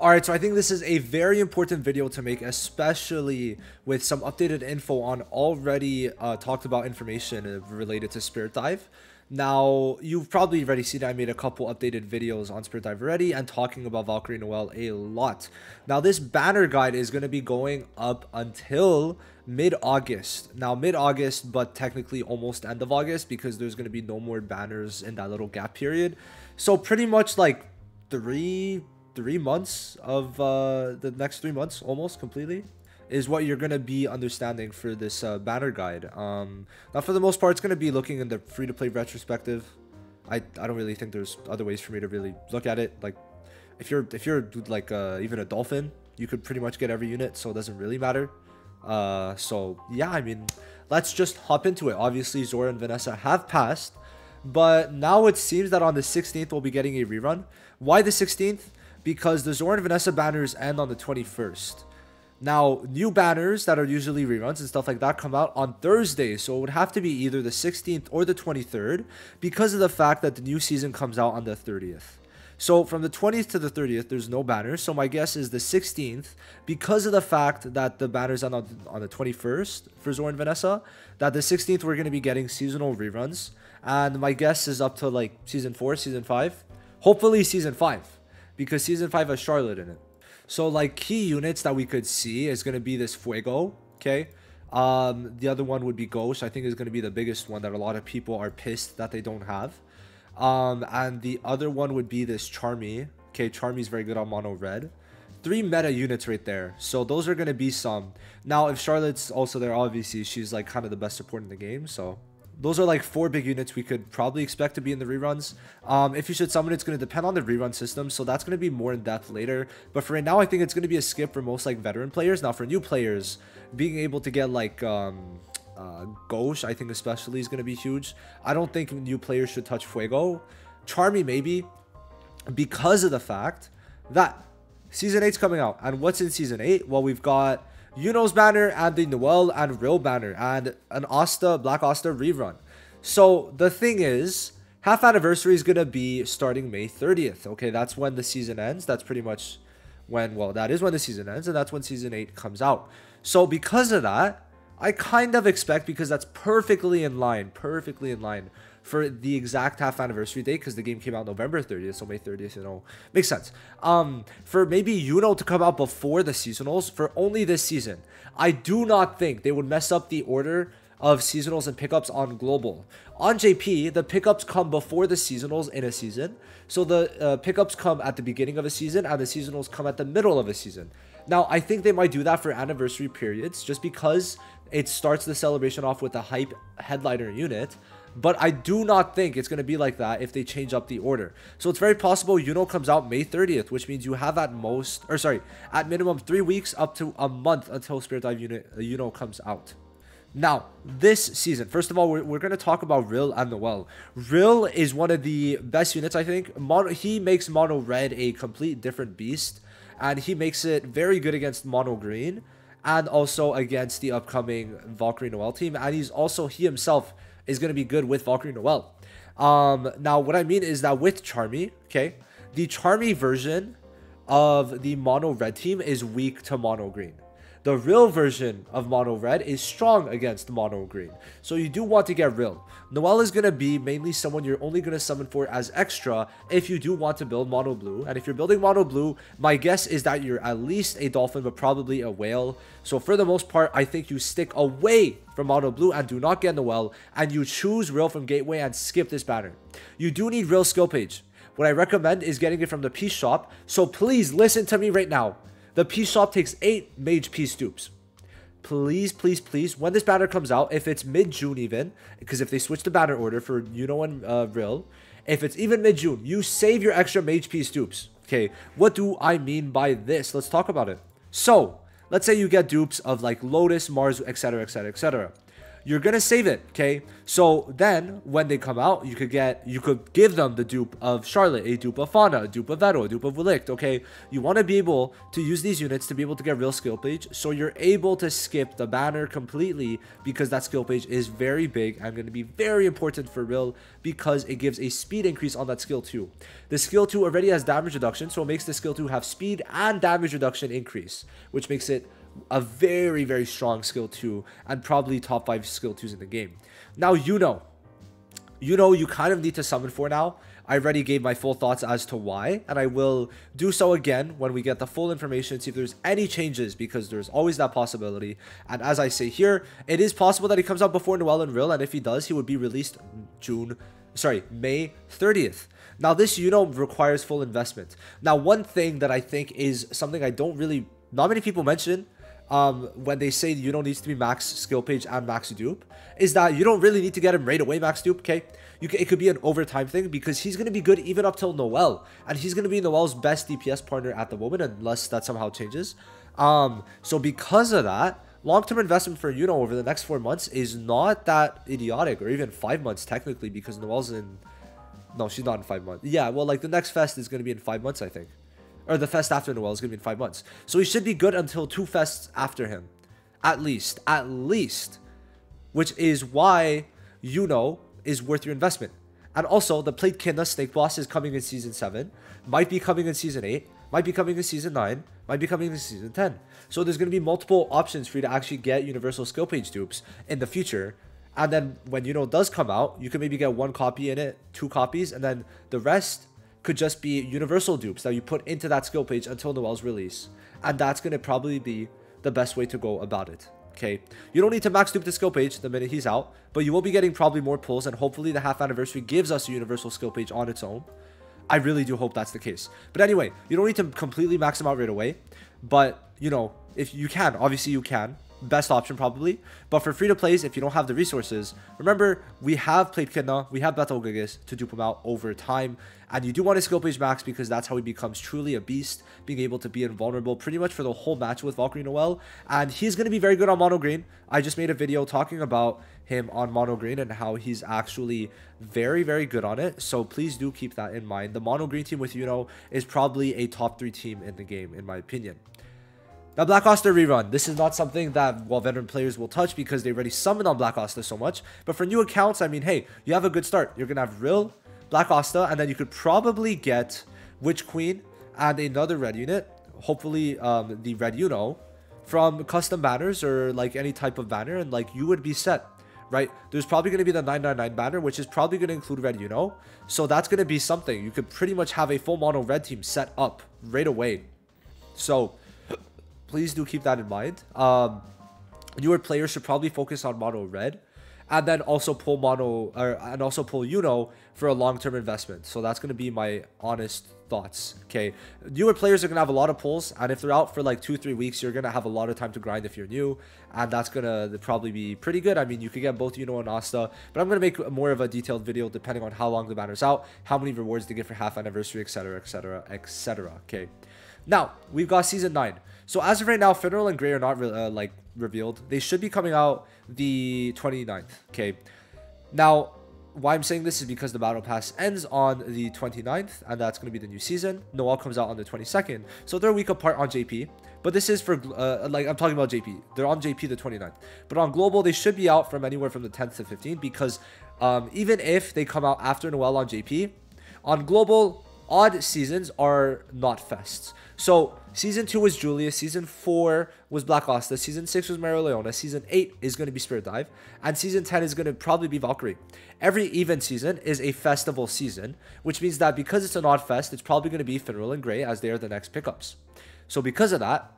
Alright, so I think this is a very important video to make, especially with some updated info on already talked about information related to Spirit Dive. Now, you've probably already seen I made a couple updated videos on Spirit Dive already and talking about Valkyrie Noelle a lot. Now, this banner guide is going to be going up until mid-August. Now, mid-August, but technically almost end of August because there's going to be no more banners in that little gap period. So pretty much like three months of the next 3 months almost completely is what you're going to be understanding for this banner guide. Now for the most part it's going to be looking in the free-to-play retrospective. I don't really think there's other ways for me to really look at it. Like if you're like even a dolphin, you could pretty much get every unit, so it doesn't really matter. So yeah, I mean, let's just hop into it. Obviously Zora and Vanessa have passed, but now it seems that on the 16th we'll be getting a rerun. Why the 16th? Because the Zora and Vanessa banners end on the 21st. Now, new banners that are usually reruns and stuff like that come out on Thursday, so it would have to be either the 16th or the 23rd because of the fact that the new season comes out on the 30th. So from the 20th to the 30th, there's no banners, so my guess is the 16th, because of the fact that the banners end on the 21st for Zora and Vanessa, that the 16th we're going to be getting seasonal reruns, and my guess is up to like Season 4, Season 5, hopefully Season 5. Because Season 5 has Charlotte in it. So, like, key units that we could see is going to be this Fuego, okay? The other one would be Ghost. I think is going to be the biggest one that a lot of people are pissed that they don't have. And the other one would be this Charmy. Okay, Charmy is very good on Mono Red. 3 meta units right there. So, those are going to be some. Now, if Charlotte's also there, obviously, she's, like, kind of the best support in the game, so... Those are like 4 big units we could probably expect to be in the reruns. If you should summon, it's going to depend on the rerun system, so that's going to be more in depth later. But for right now, I think it's going to be a skip for most like veteran players. Now for new players, being able to get like Ghost, I think especially is going to be huge. I don't think new players should touch Fuego. Charmy maybe, because of the fact that Season 8's coming out. And what's in Season 8? Well, we've got Yuno's banner and the Noel and Real banner and an Asta, Black Asta rerun. So the thing is, half anniversary is going to be starting May 30th. Okay, that's when the season ends. That's pretty much when, well, that is when the season ends, and that's when Season 8 comes out. So because of that, I kind of expect, because that's perfectly in line for the exact half anniversary date, because the game came out November 30th, so May 30th, you know, makes sense. For maybe Yuno to come out before the seasonals for only this season. I do not think they would mess up the order of seasonals and pickups on global. On JP, the pickups come before the seasonals in a season, so the pickups come at the beginning of a season and the seasonals come at the middle of a season. Now, I think they might do that for anniversary periods just because it starts the celebration off with a hype headliner unit. But I do not think it's going to be like that if they change up the order. So it's very possible Yuno comes out May 30th, which means you have at most, or sorry, at minimum 3 weeks up to a month until Spirit Dive Yuno comes out. Now, this season, first of all, we're going to talk about Real and Noel. Real is one of the best units, I think. He makes Mono Red a complete different beast, and he makes it very good against Mono Green, and also against the upcoming Valkyrie Noelle team, and he himself is going to be good with Valkyrie Noelle. Now, what I mean is that with Charmy, okay, the Charmy version of the Mono Red team is weak to Mono Green. The Real version of Mono Red is strong against Mono Green. So you do want to get Real. Noelle is going to be mainly someone you're only going to summon for as extra if you do want to build Mono Blue. And if you're building Mono Blue, my guess is that you're at least a Dolphin, but probably a Whale. So for the most part, I think you stick away from Mono Blue and do not get Noelle. And you choose Real from Gateway and skip this banner. You do need Real skill page. What I recommend is getting it from the Peace Shop. So please listen to me right now. The Peace Shop takes 8 Mage Peace dupes. Please, please, please, when this banner comes out, if it's mid-June even, because if they switch the banner order for Yuno and Real, if it's even mid-June, you save your extra Mage Peace dupes. Okay, what do I mean by this? Let's talk about it. So, let's say you get dupes of like Lotus, Mars, etc., etc., etc. you're gonna save it, okay? So then when they come out, you could give them the dupe of Charlotte, a dupe of Fauna, a dupe of Veto, a dupe of Relict, okay? You want to be able to use these units to be able to get real skill page, so you're able to skip the banner completely, because that skill page is very big and going to be very important for real, because it gives a speed increase on that skill 2. The skill 2 already has damage reduction, so it makes the skill 2 have speed and damage reduction increase, which makes it a very, very strong skill 2 and probably top 5 skill 2s in the game. Now, you kind of need to summon for now. I already gave my full thoughts as to why, and I will do so again when we get the full information, see if there's any changes, because there's always that possibility. And as I say here, it is possible that he comes out before Noel and Real, and if he does, he would be released May 30th. Now, this requires full investment. Now, one thing that I think is something not many people mention, when they say needs to be max skill page and max dupe, is that you don't really need to get him right away max dupe, okay? It could be an overtime thing, because he's going to be good even up till Noel, and he's going to be Noel's best DPS partner at the moment, unless that somehow changes. So because of that, long-term investment for over the next 4 months is not that idiotic, or even 5 months technically, because Noel's no, she's not in 5 months. Yeah, well, like the next fest is going to be in 5 months, I think. Or the fest after Noel is going to be in 5 months. So he should be good until 2 fests after him. At least. Which is why is worth your investment. And also, the Plate Kinda Snake Boss is coming in Season 7. Might be coming in Season 8. Might be coming in Season 9. Might be coming in Season 10. So there's going to be multiple options for you to actually get Universal Skill Page dupes in the future. And then when does come out, you can maybe get 1 copy in it, 2 copies, and then the rest could just be universal dupes that you put into that skill page until Noel's release. And that's going to probably be the best way to go about it, okay? You don't need to max dupe the skill page the minute he's out, but you will be getting probably more pulls, and hopefully the half anniversary gives us a universal skill page on its own. I really do hope that's the case. But anyway, you don't need to completely max them out right away, but if you can, obviously you can. Best option probably, but for free to plays, if you don't have the resources, remember we have Plate Kidna, we have Battle Gigas to dupe him out over time, and you do want a skill page max, because that's how he becomes truly a beast, being able to be invulnerable pretty much for the whole match with Valkyrie Noel. And he's going to be very good on mono green. I just made a video talking about him on mono green and how he's actually very, very good on it, so please do keep that in mind. The mono green team with is probably a top 3 team in the game, in my opinion. Now, Black Asta rerun. This is not something that veteran players will touch, because they already summoned on Black Asta so much. But for new accounts, I mean, hey, you have a good start. You're going to have Real, Black Asta, and then you could probably get Witch Queen and another red unit. Hopefully, the red from custom banners or like any type of banner, and like you would be set, right? There's probably going to be the 999 banner, which is probably going to include red So that's going to be something. You could pretty much have a full mono red team set up right away. So please do keep that in mind. Newer players should probably focus on mono red, and then also pull for a long-term investment. So that's going to be my honest thoughts. Okay, newer players are going to have a lot of pulls, and if they're out for like 2-3 weeks, you're going to have a lot of time to grind if you're new, and that's going to probably be pretty good. I mean, you could get both and Asta, but I'm going to make more of a detailed video depending on how long the banner's out, how many rewards they get for half anniversary, etc, etc, etc. Okay, now we've got Season 9. So as of right now, Funeral and Grey are not revealed. They should be coming out the 29th. Okay. Now, why I'm saying this is because the Battle Pass ends on the 29th, and that's going to be the new season. Noel comes out on the 22nd. So they're a week apart on JP. But this is for, like, I'm talking about JP. They're on JP the 29th. But on Global, they should be out from anywhere from the 10th to 15th, because even if they come out after Noel on JP, on Global, odd seasons are not fests. So Season 2 was Julius, Season 4 was Black Asta, Season 6 was Maria Leona, Season 8 is going to be Spirit Dive, and Season 10 is going to probably be Valkyrie. Every event season is a festival season, which means that because it's an odd fest, it's probably going to be Funeral and Grey, as they are the next pickups. So because of that,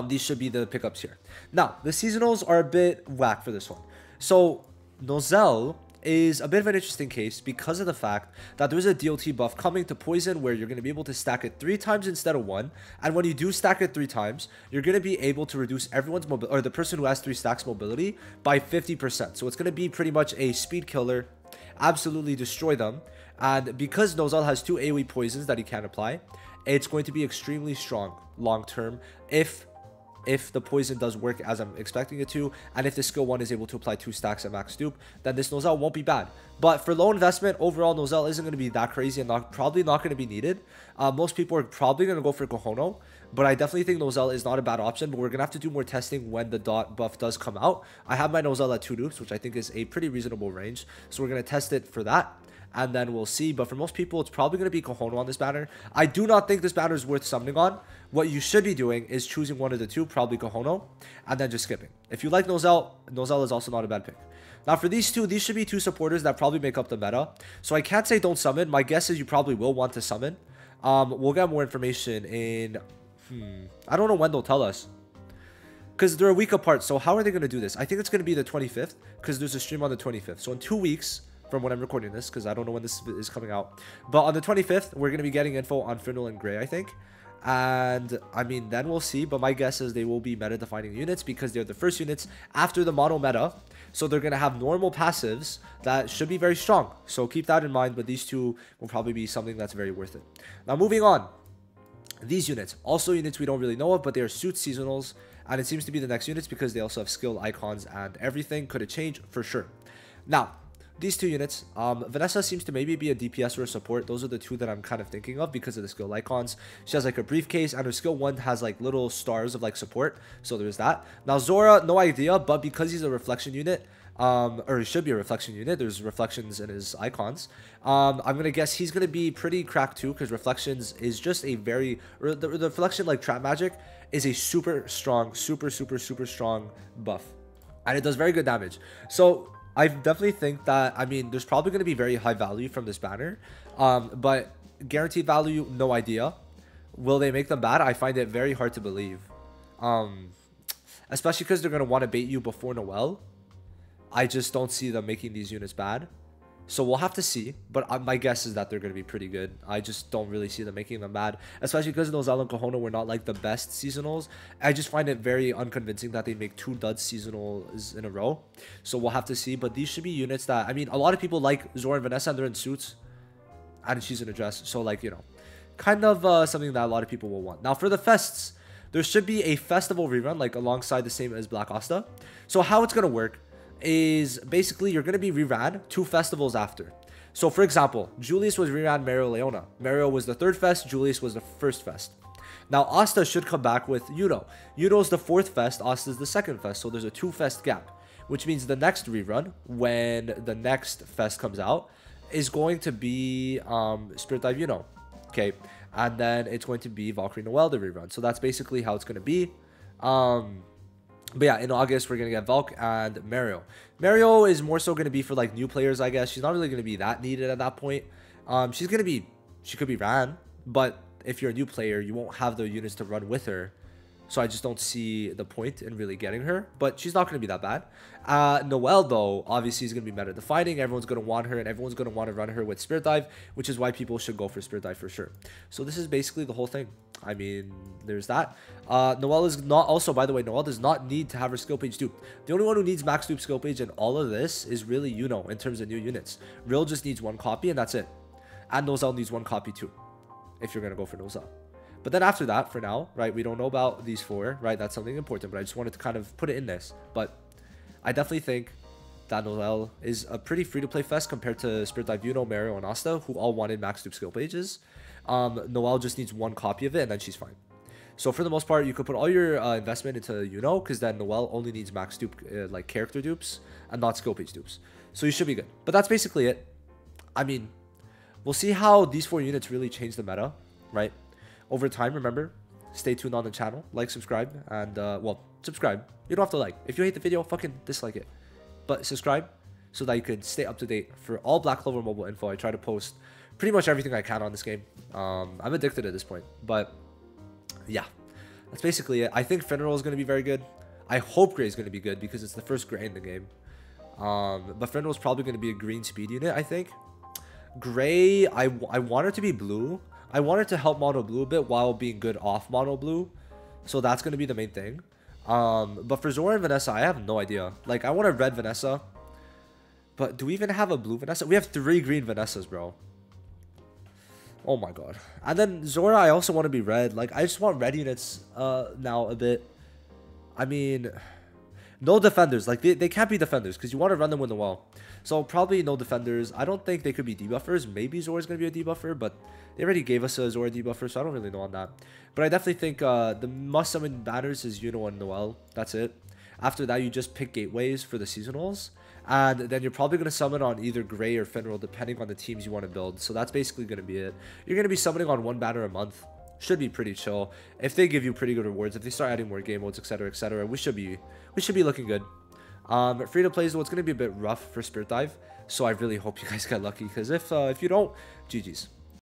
these should be the pickups here. Now, the seasonals are a bit whack for this one. So Noelle is a bit of an interesting case because of the fact that there's a DLT buff coming to Poison where you're going to be able to stack it 3 times instead of 1, and when you do stack it 3 times, you're going to be able to reduce everyone's mobility, or the person who has 3 stacks mobility, by 50%. So it's going to be pretty much a speed killer, absolutely destroy them. And because Noelle has 2 AoE poisons that he can apply, it's going to be extremely strong long term if if the poison does work as I'm expecting it to, and if the skill 1 is able to apply 2 stacks at max dupe, then this Noelle won't be bad. But for low investment, overall, Noelle isn't going to be that crazy and probably not going to be needed. Most people are probably going to go for Kohono, but I definitely think Noelle is not a bad option, but we're going to have to do more testing when the dot buff does come out. I have my Noelle at 2 dupes, which I think is a pretty reasonable range, so we're going to test it for that. And then we'll see. But for most people, it's probably going to be Kohono on this banner. I do not think this banner is worth summoning on. What you should be doing is choosing one of the two, probably Kohono, and then just skipping. If you like Noelle, Noelle is also not a bad pick. Now for these two, these should be two supporters that probably make up the meta. So I can't say don't summon. My guess is you probably will want to summon. We'll get more information in... I don't know when they'll tell us, because they're a week apart. So how are they going to do this? I think it's going to be the 25th, because there's a stream on the 25th. So in 2 weeks... from when I'm recording this, because I don't know when this is coming out. But on the 25th, we're going to be getting info on Findle and Gray, I think. And, I mean, then we'll see. But my guess is they will be meta-defining units because they're the first units after the mono meta. So they're going to have normal passives that should be very strong. So keep that in mind. But these two will probably be something that's very worth it. Now, moving on. These units. Also units we don't really know of, but they are suit seasonals. And it seems to be the next units because they also have skill icons and everything. Could it change? For sure. Now, these two units, Vanessa seems to maybe be a DPS or a support. Those are the two that I'm kind of thinking of because of the skill icons. She has like a briefcase, and her skill 1 has like little stars of like support. So there's that. Now Zora, no idea, but because he's a reflection unit, or he should be a reflection unit, there's reflections in his icons. I'm gonna guess he's gonna be pretty cracked too, because reflections is just a very, the reflection like trap magic is a super strong, super strong buff, and it does very good damage. So I definitely think that, I mean, there's probably going to be very high value from this banner. But guaranteed value, no idea. Will they make them bad? I find it very hard to believe. Especially because they're going to want to bait you before Noelle. I just don't see them making these units bad. So we'll have to see. But my guess is that they're going to be pretty good. I just don't really see them making them bad. Especially because Noelle and Kohono were not like the best seasonals. I just find it very unconvincing that they make 2 dud seasonals in a row. So we'll have to see. But these should be units that... I mean, a lot of people like Zora and Vanessa and they're in suits. And she's in a dress. So like, you know, kind of something that a lot of people will want. Now for the fests, there should be a festival rerun like alongside the same as Black Asta. So how it's going to work is basically you're going to be reran 2 festivals after. So for example, Julius was reran Mario Leona. Mario was the 3rd fest, Julius was the 1st fest. Now Asta should come back with Yuno. Yuno's the 4th fest, Asta's the 2nd fest, so there's a 2 fest gap, which means the next rerun, when the next fest comes out, is going to be Spirit Dive Yuno. Okay, and then it's going to be Valkyrie Noelle the rerun. So that's basically how it's going to be. But yeah, in August, we're going to get Valk and Mario. Mario is more so going to be for like new players, I guess. She's not really going to be that needed at that point. She could be ran, but if you're a new player, you won't have the units to run with her. So I just don't see the point in really getting her, but she's not going to be that bad. Noelle, though, obviously is going to be meta defining. Everyone's going to want her, and everyone's going to want to run her with Spirit Dive, which is why people should go for Spirit Dive for sure. So this is basically the whole thing. I mean, there's that. Noelle is not, also, by the way, Noelle does not need to have her skill page duped. The only one who needs max dupe skill page in all of this is really Yuno in terms of new units. Real just needs 1 copy, and that's it. And Noelle needs 1 copy too, if you're going to go for Noelle. But then after that, for now, right, we don't know about these 4, right? That's something important, but I just wanted to kind of put it in this. But I definitely think that Noelle is a pretty free-to-play fest compared to Spirit Dive, Yuno, Mario, and Asta, who all wanted max dupe skill pages. Noelle just needs 1 copy of it, and then she's fine. So for the most part, you could put all your investment into Yuno, because then Noelle only needs max dupe, like character dupes, and not skill page dupes. So you should be good. But that's basically it. I mean, we'll see how these 4 units really change the meta, right? Over time, remember, stay tuned on the channel, like, subscribe, and, well, subscribe. You don't have to like. If you hate the video, fucking dislike it. But subscribe so that you can stay up to date for all Black Clover mobile info. I try to post pretty much everything I can on this game. I'm addicted at this point. But, yeah, that's basically it. I think Fenrir is going to be very good. I hope Gray is going to be good because it's the first Gray in the game. But Fenrir is probably going to be a green speed unit, I think. Gray, I want her to be blue. I want her to help mono blue a bit while being good off mono blue. So that's going to be the main thing. But for Zora and Vanessa, I have no idea. Like, I want a red Vanessa. But do we even have a blue Vanessa? We have 3 green Vanessas, bro. Oh my god. And then Zora, I also want to be red. Like, I just want red units now a bit. I mean, no defenders. Like, they can't be defenders because you want to run them with Noel. So probably no defenders. I don't think they could be debuffers. Maybe Zora's going to be a debuffer, but they already gave us a Zora debuffer, so I don't really know on that. But I definitely think the must summon banners is Yuno and Noelle. That's it. After that, you just pick gateways for the seasonals. And then you're probably going to summon on either Gray or Finral, depending on the teams you want to build. So that's basically going to be it. You're going to be summoning on one banner a month. Should be pretty chill. If they give you pretty good rewards, if they start adding more game modes, etc., we should be looking good. Free to play is what's going to be a bit rough for Spirit Dive. So I really hope you guys get lucky, because if you don't, GG's.